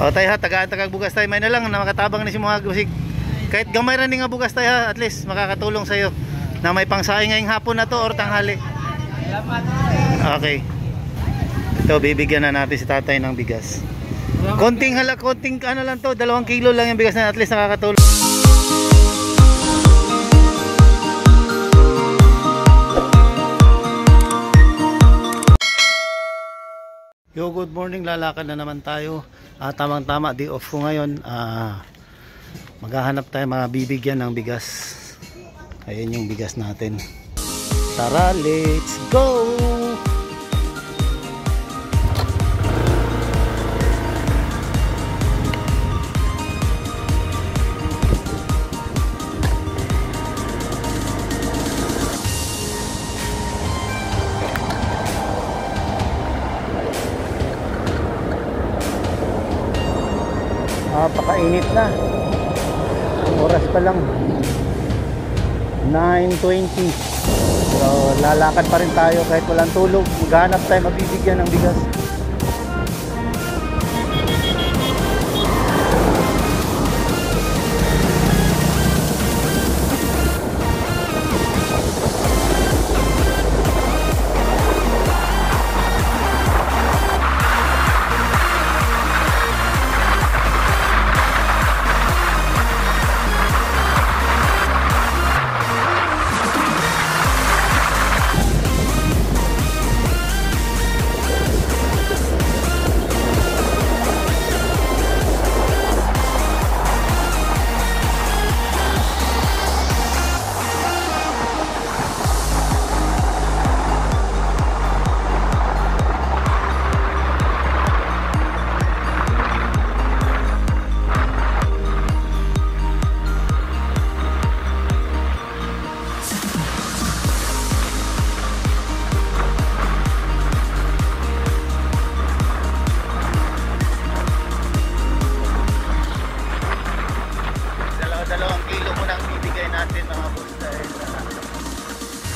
O tayo ha, taga-tagag bugas tayo. May na lang na makatabang ni si mga gusik. Kahit gamay rin nga bugas tayo ha, at least makakatulong sa'yo na may pangsaing ngayong hapon na to or tanghali. Okay. Ito, bibigyan na natin si tatay ng bigas. Konting ano lang to, 2 kilo lang yung bigas na at least nakakatulong. Yo, good morning, lalakad na naman tayo. Tamang-tama, day off ko ngayon. Maghahanap tayo, mabibigyan ng bigas. Ayan yung bigas natin. Tara, let's go! Napakainit na. Oras pa lang 9:20. So lalakad pa rin tayo kahit walang tulog. Maghanap tayo, mabibigyan ng bigas.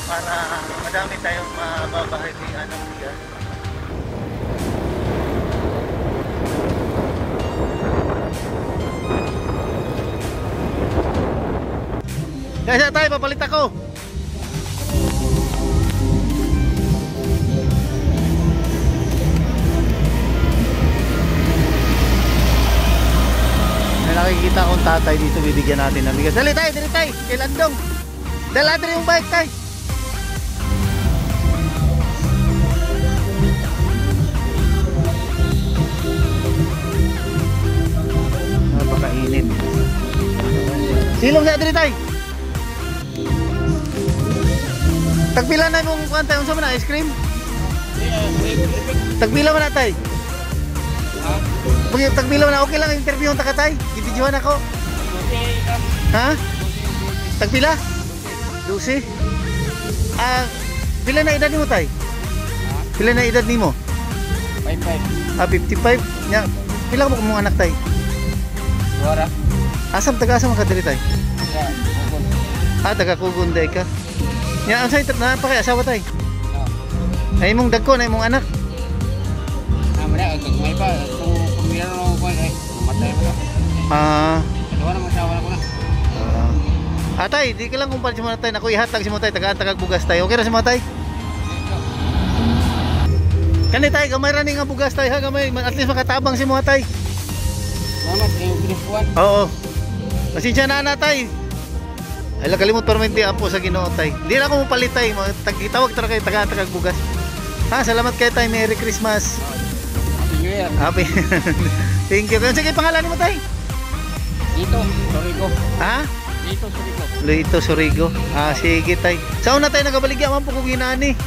Para madami tayong mababahalian ng bigas. Kaya tayo, papalit ako. May nakikita akong tatay dito, bibigyan natin ng bigas. Dali tayo, kay Landong. Dali natin yung bike tayo. Napakainit. Silong na diri tay. Tagpila na mong kuan unsa man na ice cream? Tagpila man na tay. Pag tagpila man na okay lang interview ta ka tay. Gibidyohan ako. Ha? Tagpila? 12. Pila na edad nimo tay? Pila na edad nimo? 55. 55. Nya, pila mo mong anak tay? Wala. Asam taga-asam ka diri tay? Taga Kugon day ka. Nya ang say na pa kay asawa tay? Ay mong dagko na imong anak. Amra kag may pa kung kumira ko ay matay mo. Wala mo asawa ko na. Atay, di ka lang kumpara si mga tay. Naku, ihatag si mga tay. Taga-tagag bugas tayo. Okay na si mga tay? Kani tay, gamay rani nga bugas tayo ha. Gamay, at least makatabang si mga tay. Salamat, yung pinipuan. Oo. Pasensya na tay. Ay lang kalimut permenti po sa Ginoo tay. Hindi na ako mapalit tay. Tagitawag tara kayo taga-tagag bugas. Ha, salamat kayo tay. Merry Christmas. Happy New Year. Happy. Thank you. Sige, pangalan mo tay? Ito, Sorigo. Ha? Lito Sorigo. Sige tay. Sa una tay nagabaligya man po kung ginani.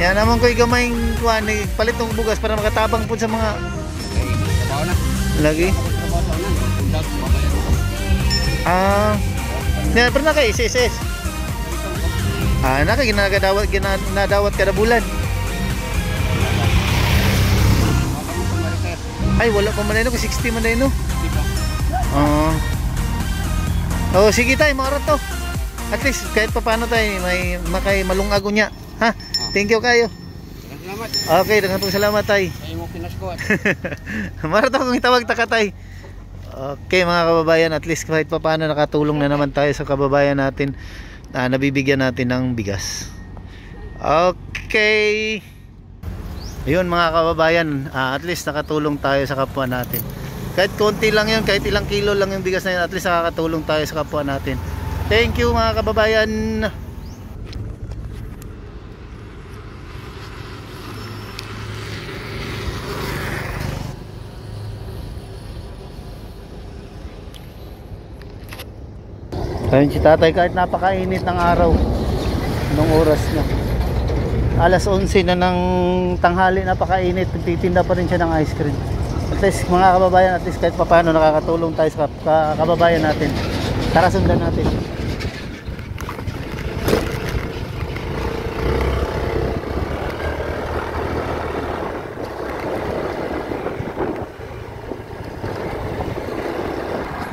Yan naman ko'y gamayng kuan palit ng bugas para makatabang po sa mga lagi. Pernah kay SSS. Naka ginadawat kada bulan. Ay wala pa man no, 60 man no. Oh, sige tayo, mga rato. At least kahit pa paano tayo may malungago niya. Ha? Thank you kayo. salamat. Okay, daghang pong salamat tay. Ay mo pinaskuat. Marato kong itawag ta ka tay. Okay mga kababayan, at least kahit pa paano nakatulong na naman tayo sa kababayan natin. Nabibigyan natin ng bigas. Okay. Ayun mga kababayan, at least nakatulong tayo sa kapwa natin. Kahit konti lang yun, kahit ilang kilo lang yung bigas na yun, at least nakakatulong tayo sa kapwa natin. Thank you mga kababayan. Ayun si tatay, kahit napakainit ng araw, nung oras na alas 11 na ng tanghali, napakainit, nagtitinda pa rin siya ng ice cream. At least mga kababayan, at least kahit paano nakakatulong tayo sa kababayan natin. Tara sundan natin.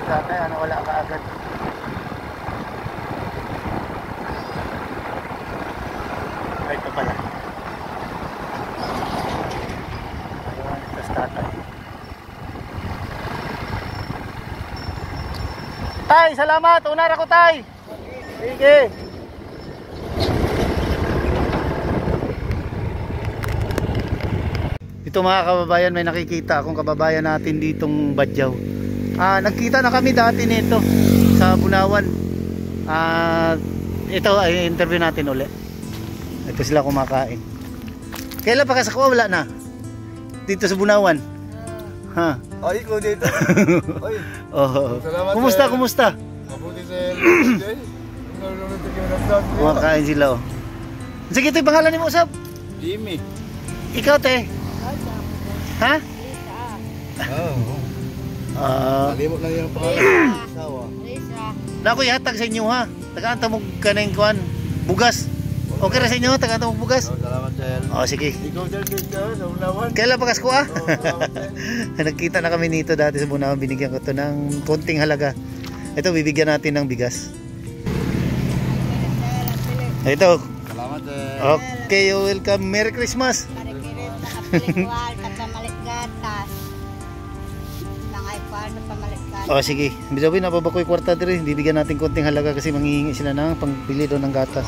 Tatay, ano, wala ka agad. Ay, ito pala. Ayun, ito sa tatay. Tay, salamat. Unar ako, tay. Sige. Ito mga kababayan, may nakikita akong kababayan natin ditong Badyaw. Nagkita na kami dati nito sa Bunawan. Ito ay interview natin uli. Ito sila kumakain. Kailan pa kasakuha? Wala na dito sa Bunawan. Ha? Ay, ko dito. Ay. Oh. Salamat, Kumusta, sir. kumusta? Mabuti sir. Kumakain sila, oh. Sige, ito yung pangalan ni mo, Usap. Jimmy. Ikaw, te. Ha? Oh. Kalimot lang yung pangalan. Asawa. Naku, ihatag sa inyo, ha. Tagaanta mo kanang kuan, bugas. Okay ra sa inyo, tagaanta mo bugas. Oh, salamat sir. Oh, sige. Ikaw sir, sa Bunawan. Kailan pa kasko, ah? Oh, salamat sir. Nagkita na kami nito dati sa Bunawan, binigyan ko to ng konting halaga. Ito, bibigyan natin ng bigas. Ito. Salamat sir. Okay, welcome. Merry Christmas. Oh, sige. Bisabi na babakoy kwarta diri, bibigyan natin konting halaga kasi manghihingi sila ng pangbili doon ng gatas.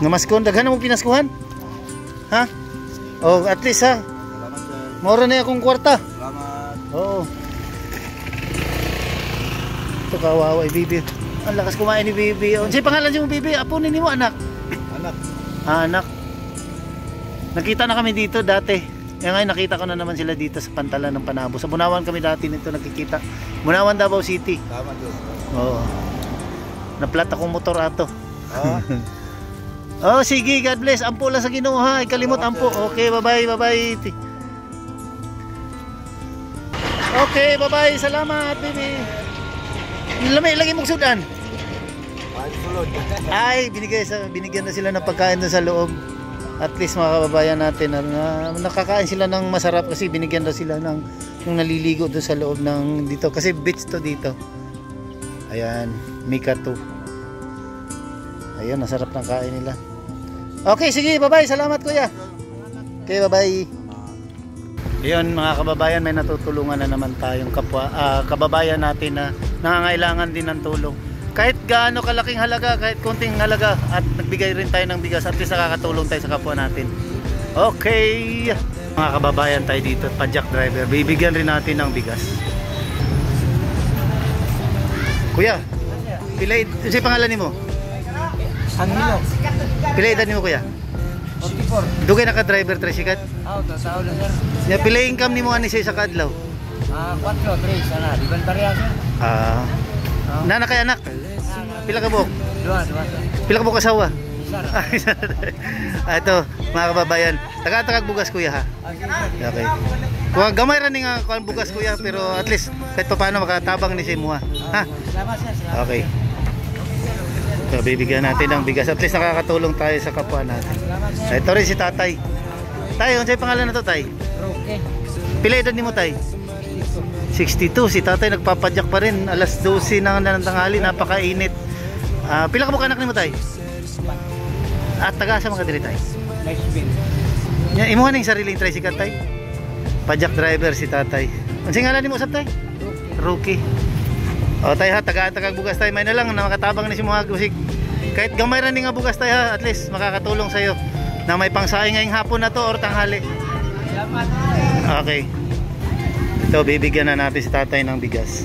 Namaskon, daghan mo pinaskuhan? Ha? Oh, at least ha. Salamat sir. Mora na akong kwarta. Salamat. Oo. Ito kawawa, bibi. Ang lakas kumain ni bibi. Ano pangalan niyo bibi? Apo ni mo, anak? Anak. Anak. Nakita na kami dito dati. Ngayon nakita ko na naman sila dito sa Pantalan ng Panabo. Sa Bunawan kami dati nito nakikita. Bunawan, Davao City. Salamat sir. Oo. Naplat akong motor ato. Oh. Oh, sige, God bless. Ampo lang sa Ginoo ha. Ikalimot ampo. Okay, bye-bye, bye-bye. Okay, bye-bye. Salamat, baby. Lamay, lagi mong sudan. Ay, sulod. Ay, binigyan na sila ng pagkain doon sa loob. At least mga kababayan natin nakakain sila ng masarap kasi binigyan daw sila ng yung naliligo doon sa loob ng dito kasi beach to dito. Ayan, Mika 2. Ayun, nasarap ng kain nila. Okay, sige, bye-bye. Salamat kuya. Okay, bye-bye. Ayun mga kababayan, may natutulungan na naman tayong kapwa, kababayan natin na nangangailangan din ng tulong. Kahit gaano kalaking halaga, kahit konting halaga, at nagbigay rin tayo ng bigas, at least nakakatulong tayo sa kapwa natin. Okay, mga kababayan tayo dito, padjak driver, bibigyan rin natin ng bigas. Kuya, pilay, ano pangalan ni mo? Angelo. Pilay edad ni mo kuya? 44. Dugay naka-driver tresikat? Tao lang sir. Ya, pilay income ni mo ani sa kadlaw? 4, 3 sana. Di ba pareha sir? Nana kay anak? Pila ka buok? Dua. Pila ka buok asawa? Isa. Ito, mga kababayan, taga-tagag bugas kuya ha. Okay. Kung gamay ra ni nga kuan bugas kuya, pero at least kahit pa paano makatabang ni si mo ha. Salamat sir. Okay. So, bibigyan natin ng bigas, at least nakakatulong tayo sa kapwa natin. Ito rin si tatay. Tay, ano sa'yo pangalan na to tay? Okay. Pila edad ni mo tay? 62. Si tatay nagpapadyak pa rin. Alas 12 na ng tanghali, napakainit. Pila ka mo kanak nimo tay? At taga sa mga diri tay. Nice bin. Nya imo ning sariling tricycle tay. Pajak driver si tatay. Unsay ngalan nimo usab tay? Rookie. O tay ha, taga bugas tay may na lang na makatabang ni si mga gusig. Kahit gamay ra ni nga bugas tay ha, at least makakatulong sa iyo na may pangsaing ngayong hapon na to or tanghali. Salamat. Okay. Ito bibigyan na natin si tatay ng bigas.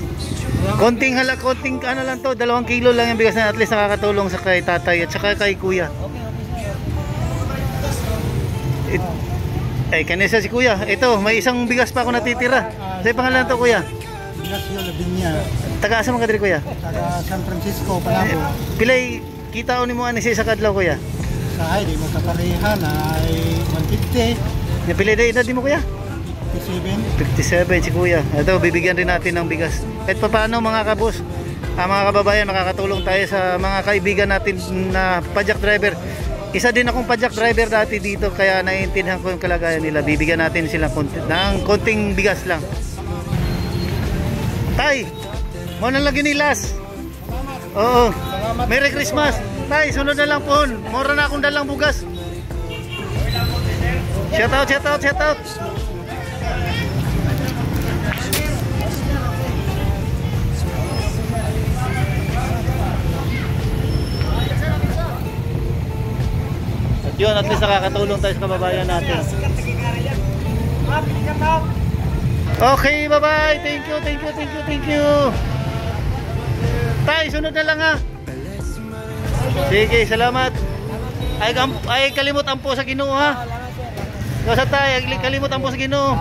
Konting ano lang to, 2 kilo lang yung bigas na at least nakakatulong sa kay tatay at saka kay kuya. Ay, kanisa si kuya. Ito, may isang bigas pa ako natitira. Sa'yo pangalan to kuya? Ignacio Lavinia. Taga sa mga diri kuya? Taga San Francisco, Panabo. Pilay, kita ni mo ani sa kadlaw kuya? Sa ay, di mo kaparehan ay 150. Pilay na edad di mo kuya? 57. 57 si kuya. Ito, bibigyan rin natin ng bigas. Kahit pa paano mga kabus, mga kababayan, makakatulong tayo sa mga kaibigan natin na pajak driver. Isa din akong pajak driver dati dito, kaya naiintindihan ko yung kalagayan nila. Bibigyan natin sila ng konting bigas lang. Tay, mo na lang ginilas. Oo. Merry Christmas. Tay, sunod na lang po. Mora na akong dalang bugas. Shout out, shout out, shout out. Yun, at least nakakatulong tayo sa kababayan natin. Okay, bye-bye. Thank you, thank you, thank you, thank you. Tay, sunod na lang ha. Sige, salamat. Ay kalimot ang po sa Ginoo ha. Kasi tay, kalimot ang po sa Ginoo.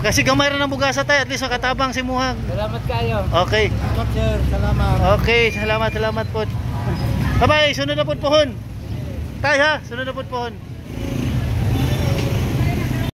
Kasi gamay rin ang bugasa tay, at least makatabang si Muhang. Salamat kayo. Okay. Sir, salamat. Okay, salamat po. Bye-bye, sunod na po pohon. Tay ha, sunod na po pohon.